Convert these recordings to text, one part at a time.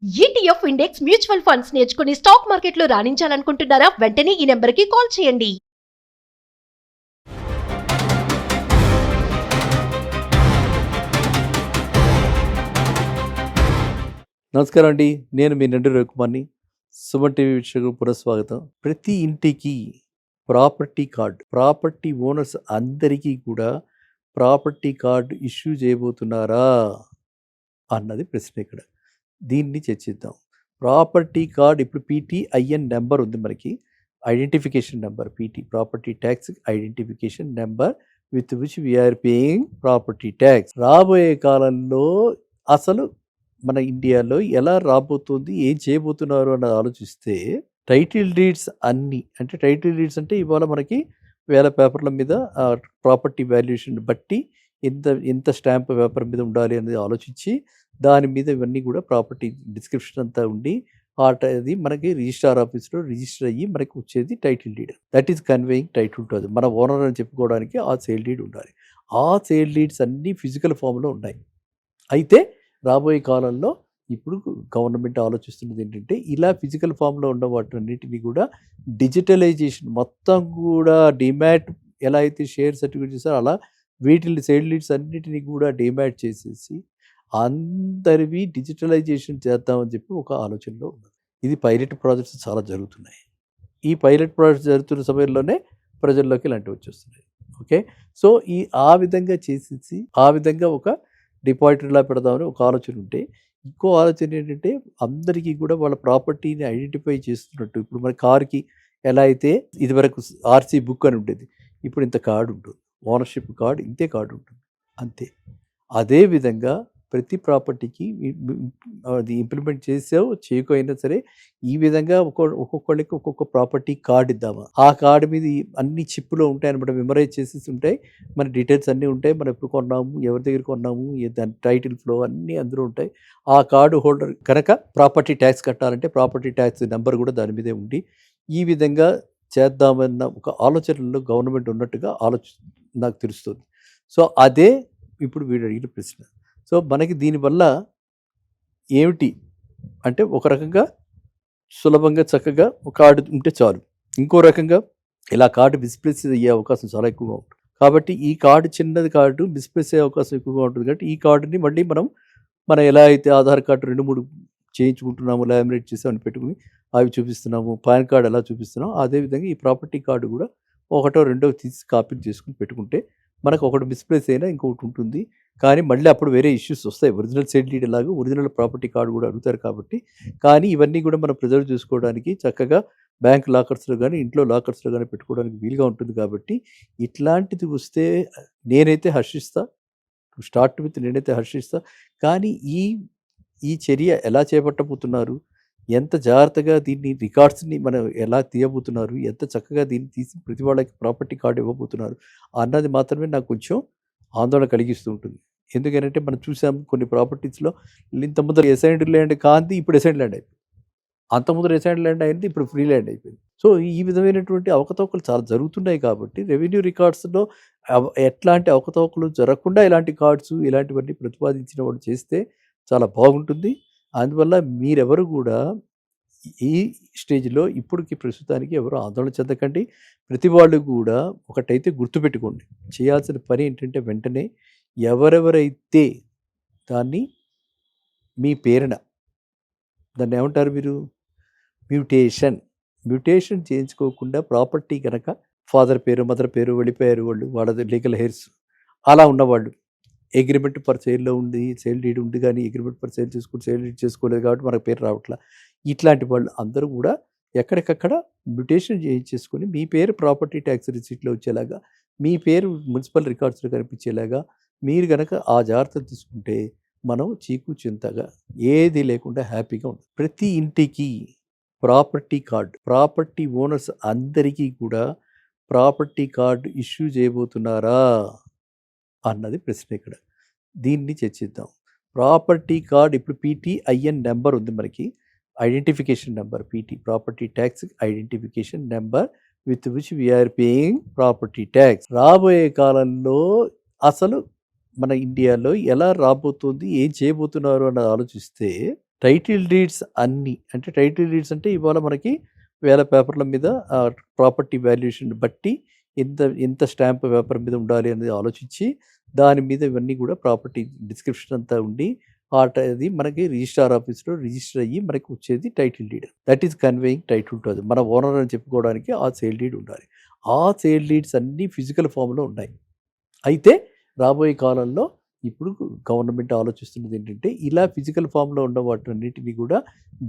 ETF index mutual funds నేర్చుకుని stock మార్కెట్లో రాణించాలనుకుంటున్నారా? వెంటనే ఈ నెంబర్కి కాల్ చేయండి. నమస్కారం అండి. నేను మీ నిండు రవికుమార్ని. సుమన్ టీవీ వీక్షకులకు పునఃస్వాగతం. ప్రతి ఇంటికి ప్రాపర్టీ కార్డ్, ప్రాపర్టీ ఓనర్స్ అందరికీ కూడా ప్రాపర్టీ కార్డు ఇష్యూ చేయబోతున్నారా అన్నది ప్రశ్న. ఇక్కడ దీన్ని చర్చిద్దాం. ప్రాపర్టీ కార్డ్ ఇప్పుడు పీటీఐఎన్ నెంబర్ ఉంది, మనకి identification number, property tax identification number with which we are paying property tax. రాబోయే కాలంలో అసలు మన ఇండియాలో ఎలా రాబోతుంది, ఏం చేయబోతున్నారు అన్నది ఆలోచిస్తే టైటిల్ డీడ్స్ అన్నీ, అంటే టైటిల్ డీడ్స్ అంటే ఇవాళ మనకి వేల పేపర్ల మీద ప్రాపర్టీ వాల్యుయేషన్ బట్టి ఎంత స్టాంప్ పేపర్ మీద ఉండాలి అనేది ఆలోచించి దాని మీద ఇవన్నీ కూడా ప్రాపర్టీ డిస్క్రిప్షన్ అంతా ఉండి అది మనకి రిజిస్ట్రార్ ఆఫీస్లో రిజిస్టర్ అయ్యి మనకి వచ్చేది title deed. That is conveying title ఉంటుంది. మన ఓనర్ అని చెప్పుకోవడానికి ఆ సేల్ డీడ్ ఉండాలి. ఆ సేల్ డీడ్స్ అన్నీ ఫిజికల్ ఫామ్లో ఉన్నాయి. అయితే రాబోయే కాలంలో ఇప్పుడు గవర్నమెంట్ ఆలోచిస్తున్నది ఏంటంటే ఇలా ఫిజికల్ ఫామ్లో ఉన్న వాటన్నిటిని కూడా డిజిటలైజేషన్, మొత్తం కూడా డిమాట్ ఎలా అయితే షేర్ సర్టిఫికేట్ చేస్తారో అలా వీటిని సేల్ డీడ్స్ అన్నిటినీ కూడా డిమాట్ చేసేసి అందరివి డిజిటలైజేషన్ చేద్దామని చెప్పి ఒక ఆలోచనలో ఉన్నది. ఇది పైలట్ ప్రాజెక్ట్స్ చాలా జరుగుతున్నాయి. ఈ పైలట్ ప్రాజెక్ట్స్ జరుగుతున్న సమయంలోనే ప్రజల్లోకి ఇలాంటివి వచ్చేస్తున్నాయి. ఓకే, సో ఆ విధంగా చేసేసి ఆ విధంగా ఒక డిపాజిటరీలా పెడదామని ఒక ఆలోచన ఉంటే, ఇంకో ఆలోచన ఏంటంటే అందరికీ కూడా వాళ్ళ ప్రాపర్టీని ఐడెంటిఫై చేస్తున్నట్టు. ఇప్పుడు మన కార్కి ఎలా అయితే ఇదివరకు ఆర్సీ బుక్ అని ఉండేది, ఇప్పుడు ఇంత కార్డు ఉంటుంది, ఓనర్షిప్ కార్డు ఇంతే కార్డు ఉంటుంది అంతే. అదేవిధంగా ప్రతి ప్రాపర్టీకి అది ఇంప్లిమెంట్ చేసావు చేయకపోయినా సరే ఈ విధంగా ఒక్కొక్కళ్ళకి ఒక్కొక్క ప్రాపర్టీ కార్డు ఇద్దామా. ఆ కార్డు మీద అన్ని చిప్పులో ఉంటాయి అనమాట, మెమరైజ్ చేసేసి ఉంటాయి, మన డీటెయిల్స్ అన్నీ ఉంటాయి, మనం ఎప్పుడు కొన్నాము, ఎవరి దగ్గర కొన్నాము, దాని టైటిల్ ఫ్లో అన్నీ అందులో ఉంటాయి. ఆ కార్డు హోల్డర్ కనుక ప్రాపర్టీ ట్యాక్స్ కట్టాలంటే ప్రాపర్టీ ట్యాక్స్ నెంబర్ కూడా దాని మీదే ఉండి ఈ విధంగా చేద్దామన్న ఒక ఆలోచనలో గవర్నమెంట్ ఉన్నట్టుగా నాకు తెలుస్తుంది. సో అదే ఇప్పుడు వీడు అడిగిన ప్రశ్న. సో మనకి దీనివల్ల ఏమిటి అంటే, ఒక రకంగా సులభంగా చక్కగా ఒక కార్డు ఉంటే చాలు, ఇంకో రకంగా ఇలా కార్డు మిస్ప్లేస్ అయ్యే అవకాశం చాలా ఎక్కువగా ఉంటుంది. కాబట్టి ఈ కార్డు చిన్నది కార్డు మిస్ప్లేస్ అయ్యే అవకాశం ఎక్కువగా ఉంటుంది. కాబట్టి ఈ కార్డుని మళ్ళీ మనం ఎలా అయితే ఆధార్ కార్డు 2-3 చేయించుకుంటున్నాము, లామినేట్ చేసామని పెట్టుకుని అవి చూపిస్తున్నాము, పాన్ కార్డు ఎలా చూపిస్తున్నాము, అదేవిధంగా ఈ ప్రాపర్టీ కార్డు కూడా 1-2 తీసి కాపీలు చేసుకుని పెట్టుకుంటే మనకు ఒకటి మిస్ప్లేస్ అయినా ఇంకొకటి ఉంటుంది. కానీ మళ్ళీ అప్పుడు వేరే ఇష్యూస్ వస్తాయి. ఒరిజినల్ సేల్ డీడ్ లాగా ఒరిజినల్ ప్రాపర్టీ కార్డు కూడా అడుగుతారు కాబట్టి. కానీ ఇవన్నీ కూడా మనం ప్రిజర్వ్ చేసుకోవడానికి చక్కగా బ్యాంక్ లాకర్స్లో కానీ ఇంట్లో లాకర్స్లో కానీ పెట్టుకోవడానికి వీలుగా ఉంటుంది. కాబట్టి ఇట్లాంటిది వస్తే నేనైతే హర్షిస్తా, స్టార్ట్ విత్ నేనైతే హర్షిస్తా. కానీ ఈ చర్య ఎలా చేపట్టబోతున్నారు, ఎంత జాగ్రత్తగా దీన్ని రికార్డ్స్ని మనం ఎలా తీయబోతున్నారు, ఎంత చక్కగా దీన్ని తీసి ప్రతి వాళ్ళకి ప్రాపర్టీ కార్డు ఇవ్వబోతున్నారు అన్నది మాత్రమే నాకు కొంచెం ఆందోళన కలిగిస్తూ ఉంటుంది. ఎందుకంటే మనం చూసాం కొన్ని ప్రాపర్టీస్లో ఇంత ముందర ఎసైన్డ్ ల్యాండ్ కాంతి ఇప్పుడు ఎసైన్డ్ ల్యాండ్ అయిపోయింది, అంత ముందర ఎసైన్డ్ ల్యాండ్ అయింది ఇప్పుడు ఫ్రీ ల్యాండ్ అయిపోయింది. సో ఈ విధమైనటువంటి అవకతవకలు చాలా జరుగుతున్నాయి. కాబట్టి రెవెన్యూ రికార్డ్స్లో ఎట్లాంటి అవకతవకలు జరగకుండా ఇలాంటి కార్డ్స్ ఇలాంటివన్నీ ప్రతిపాదించిన వాళ్ళు చేస్తే చాలా బాగుంటుంది. అందువల్ల మీరెవరు కూడా ఈ స్టేజ్లో ఇప్పటికి ప్రస్తుతానికి ఎవరు ఆందోళన చెందకండి. ప్రతి వాళ్ళు కూడా ఒకటైతే గుర్తుపెట్టుకోండి, చేయాల్సిన పని ఏంటంటే వెంటనే ఎవరెవరైతే దాన్ని మీ పేరున దాన్ని ఏమంటారు మీరు మ్యూటేషన్ చేయించుకోకుండా ప్రాపర్టీ కనుక ఫాదర్ పేరు మదర్ పేరు వెళ్ళిపోయారు వాళ్ళు, వాళ్ళది లీగల్ హెయిర్స్ అలా ఉన్నవాళ్ళు, అగ్రిమెంట్ పర్ సేల్లో ఉంది, సేల్ డీడ్ ఉంది కానీ అగ్రిమెంట్ పర్ సేల్ చేసుకుంటే సేల్ డీడ్ చేసుకోలేదు కాబట్టి మనకు పేరు రావట్లా, ఇట్లాంటి వాళ్ళు అందరూ కూడా ఎక్కడికక్కడ మ్యూటేషన్ చేయించేసుకొని మీ పేరు ప్రాపర్టీ ట్యాక్స్ రిసీట్లో వచ్చేలాగా, మీ పేరు మున్సిపల్ రికార్డ్స్లో కనిపించేలాగా మీరు కనుక ఆ జాగ్రత్తలు తీసుకుంటే మనం చీకు చింతగా ఏది లేకుండా హ్యాపీగా ఉంటుంది. ప్రతి ఇంటికి ప్రాపర్టీ కార్డు, ప్రాపర్టీ ఓనర్స్ అందరికీ కూడా ప్రాపర్టీ కార్డు ఇష్యూ చేయబోతున్నారా అన్నది ప్రశ్న. ఇక్కడ దీన్ని చర్చిద్దాం. ప్రాపర్టీ కార్డ్ ఇప్పుడు పీటీఐఎన్ నెంబర్ ఉంది, మనకి identification number, property tax identification number with which we are paying property tax. రాబోయే కాలంలో అసలు మన ఇండియాలో ఎలా రాబోతుంది, ఏం చేయబోతున్నారు అన్నది ఆలోచిస్తే టైటిల్ డీడ్స్ అన్నీ అంటే టైటిల్ డీడ్స్ అంటే ఇవాళ మనకి వేల పేపర్ల మీద ప్రాపర్టీ వాల్యుయేషన్ బట్టి ఎంత స్టాంప్ పేపర్ మీద ఉండాలి అనేది ఆలోచించి దాని మీద ఇవన్నీ కూడా ప్రాపర్టీ డిస్క్రిప్షన్ అంతా ఉండి అది మనకి రిజిస్ట్రార్ ఆఫీస్లో రిజిస్టర్ అయ్యి మనకి వచ్చేది title deed. That is conveying title to అది. మన ఓనర్ అని చెప్పుకోవడానికి ఆ సేల్ డీడ్ ఉండాలి. ఆ సేల్ డీడ్స్ అన్నీ ఫిజికల్ ఫామ్లో ఉన్నాయి. అయితే రాబోయే కాలంలో ఇప్పుడు గవర్నమెంట్ ఆలోచిస్తున్నది ఏంటంటే ఇలా ఫిజికల్ ఫామ్లో ఉన్న వాటన్నిటిని కూడా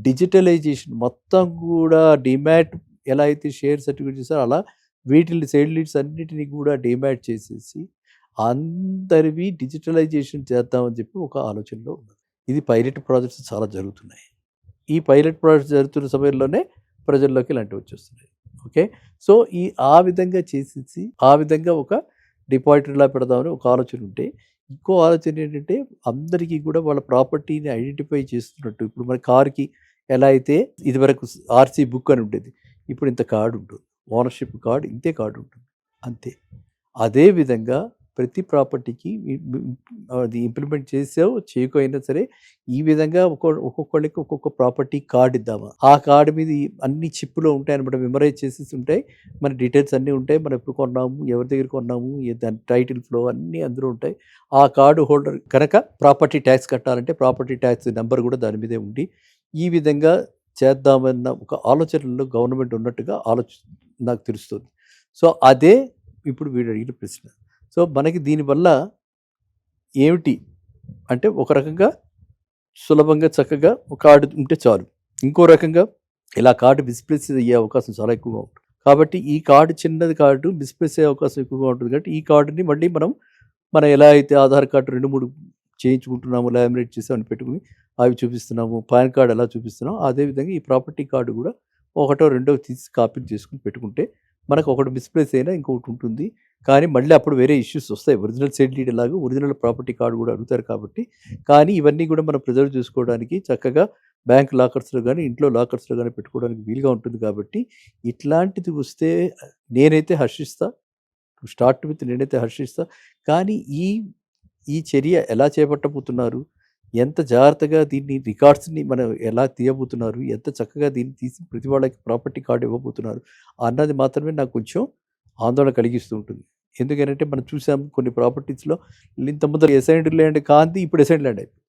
డిజిటలైజేషన్ మొత్తం కూడా డిమాట్ ఎలా అయితే షేర్ సర్టిఫికేట్ చేస్తారో అలా వీటిని సేల్ డీడ్స్ అన్నిటిని కూడా డిమాట్ చేసేసి అందరివి డిజిటలైజేషన్ చేద్దామని చెప్పి ఒక ఆలోచనలో ఉన్నది. ఇది పైలట్ ప్రాజెక్ట్స్ చాలా జరుగుతున్నాయి. ఈ పైలట్ ప్రాజెక్ట్స్ జరుగుతున్న సమయంలోనే ప్రజల్లోకి ఇలాంటివి వచ్చేస్తున్నాయి. ఓకే, సో ఆ విధంగా చేసేసి ఆ విధంగా ఒక డిపాజిటరీలా పెడదామని ఒక ఆలోచన ఉంటే, ఇంకో ఆలోచన ఏంటంటే అందరికీ కూడా వాళ్ళ ప్రాపర్టీని ఐడెంటిఫై చేస్తున్నట్టు. ఇప్పుడు మన కార్కి ఎలా అయితే ఇదివరకు ఆర్సీ బుక్ అని ఉండేది, ఇప్పుడు ఇంత కార్డు ఉంటుంది, ఓనర్షిప్ కార్డు ఇంతే కార్డు ఉంటుంది అంతే. అదేవిధంగా ప్రతి ప్రాపర్టీకి అది ఇంప్లిమెంట్ చేయకపోయినా సరే ఈ విధంగా ఒక్కొక్కళ్ళకి ఒక్కొక్క ప్రాపర్టీ కార్డు ఇద్దామా. ఆ కార్డు మీద అన్ని చిప్పులో ఉంటాయి అనమాట, మెమరైజ్ చేసేసి ఉంటాయి, మన డీటెయిల్స్ అన్నీ ఉంటాయి, మనం ఎప్పుడు కొన్నాము, ఎవరి దగ్గర కొన్నాము, దాని టైటిల్ ఫ్లో అన్నీ అందులో ఉంటాయి. ఆ కార్డు హోల్డర్ కనుక ప్రాపర్టీ ట్యాక్స్ కట్టాలంటే ప్రాపర్టీ ట్యాక్స్ నెంబర్ కూడా దాని మీదే ఉండి ఈ విధంగా చేద్దామన్న ఒక ఆలోచనలో గవర్నమెంట్ ఉన్నట్టుగా నాకు తెలుస్తుంది. సో అదే ఇప్పుడు వీడు అడిగిన ప్రశ్న. సో మనకి దీనివల్ల ఏమిటి అంటే ఒక రకంగా సులభంగా చక్కగా ఒక కార్డు ఉంటే చాలు. ఇంకో రకంగా ఇలా కార్డు మిస్ప్లేస్ అయ్యే అవకాశం చాలా ఎక్కువగా ఉంటుంది. కాబట్టి ఈ కార్డు చిన్నది కార్డు మిస్ప్లేస్ అయ్యే అవకాశం ఎక్కువగా ఉంటుంది. కాబట్టి ఈ కార్డుని మళ్ళీ మనం ఎలా అయితే ఆధార్ కార్డు 2-3 చేయించుకుంటున్నాము, లామినేట్ చేసామని పెట్టుకుని అవి చూపిస్తున్నాము, పాన్ కార్డు ఎలా చూపిస్తున్నాము, అదేవిధంగా ఈ ప్రాపర్టీ కార్డు కూడా 1-2 తీసి కాపీలు చేసుకుని పెట్టుకుంటే మనకు ఒకటి మిస్ప్లేస్ అయినా ఇంకొకటి ఉంటుంది. కానీ మళ్ళీ అప్పుడు వేరే ఇష్యూస్ వస్తాయి. ఒరిజినల్ సేల్ డీడ్ లాగా ఒరిజినల్ ప్రాపర్టీ కార్డు కూడా అడుగుతారు కాబట్టి. కానీ ఇవన్నీ కూడా మనం ప్రిజర్వ్ చేసుకోవడానికి చక్కగా బ్యాంక్ లాకర్స్లో కానీ ఇంట్లో లాకర్స్లో కానీ పెట్టుకోవడానికి వీలుగా ఉంటుంది. కాబట్టి ఇట్లాంటిది వస్తే నేనైతే హర్షిస్తా, స్టార్ట్ విత్ నేనైతే హర్షిస్తా. కానీ ఈ చర్య ఎలా చేపట్టబోతున్నారు, ఎంత జాగ్రత్తగా దీన్ని రికార్డ్స్ని మనం ఎలా తీయబోతున్నారు, ఎంత చక్కగా దీన్ని తీసి ప్రతి వాళ్ళకి ప్రాపర్టీ కార్డు ఇవ్వబోతున్నారు అన్నది మాత్రమే నాకు కొంచెం ఆందోళన కలిగిస్తూ ఉంటుంది. ఎందుకంటే మనం చూసాం కొన్ని ప్రాపర్టీస్లో ఇంతకుముందు ఎసైన్డ్ ల్యాండ్ కాంతి ఇప్పుడు ఎసైన్డ్ ల్యాండ్ అయిపోయింది,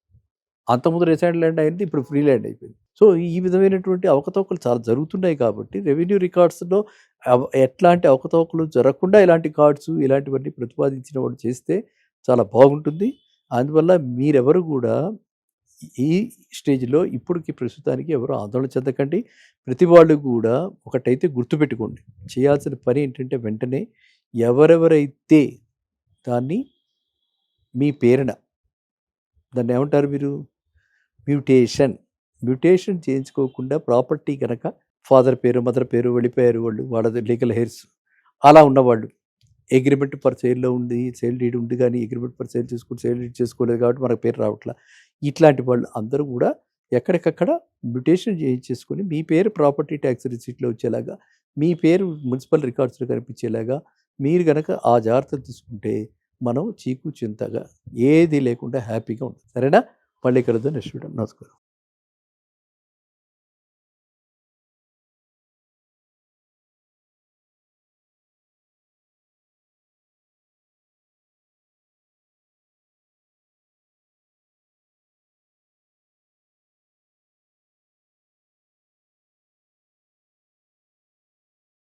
అంతకుముందు ఎసైన్డ్ ల్యాండ్ అయింది ఇప్పుడు ఫ్రీ ల్యాండ్ అయిపోయింది. సో ఈ విధమైనటువంటి అవకతవకలు చాలా జరుగుతున్నాయి. కాబట్టి రెవెన్యూ రికార్డ్స్లో ఎట్లాంటి అవకతవకలు జరగకుండా ఇలాంటి కార్డ్స్ ఇలాంటివన్నీ ప్రతిపాదించిన వాళ్ళు చేస్తే చాలా బాగుంటుంది. అందువల్ల మీరెవరు కూడా ఈ స్టేజ్లో ఇప్పటికి ప్రస్తుతానికి ఎవరు ఆందోళన చెందకండి. ప్రతి వాళ్ళు కూడా ఒకటైతే గుర్తుపెట్టుకోండి, చేయాల్సిన పని ఏంటంటే వెంటనే ఎవరెవరైతే దాన్ని మీ పేరున దాన్ని ఏమంటారు మీరు మ్యూటేషన్ చేయించుకోకుండా ప్రాపర్టీ కనుక ఫాదర్ పేరు మదర్ పేరు వెళ్ళిపోయారు వాళ్ళు, వాళ్ళ లీగల్ హెయిర్స్ అలా ఉన్నవాళ్ళు, అగ్రిమెంట్ ఫర్ సేల్లో ఉంది, సేల్ డీడ్ ఉంది కానీ agreement for sale sale deed చేసుకోలేదు కాబట్టి మనకు పేరు రావట్లా. ఇట్లాంటి వాళ్ళు అందరూ కూడా ఎక్కడికక్కడ మ్యూటేషన్ చేయించేసుకొని మీ పేరు ప్రాపర్టీ ట్యాక్స్ రిసీట్లో వచ్చేలాగా, మీ పేరు మున్సిపల్ రికార్డ్స్లో కనిపించేలాగా మీరు కనుక ఆ జాగ్రత్తలు తీసుకుంటే మనం చీకు చింతగా ఏది లేకుండా హ్యాపీగా ఉంటుంది. సరేనా? మళ్ళీ కలుద్దాం నెక్స్ట్ వీడియో. నమస్కారం.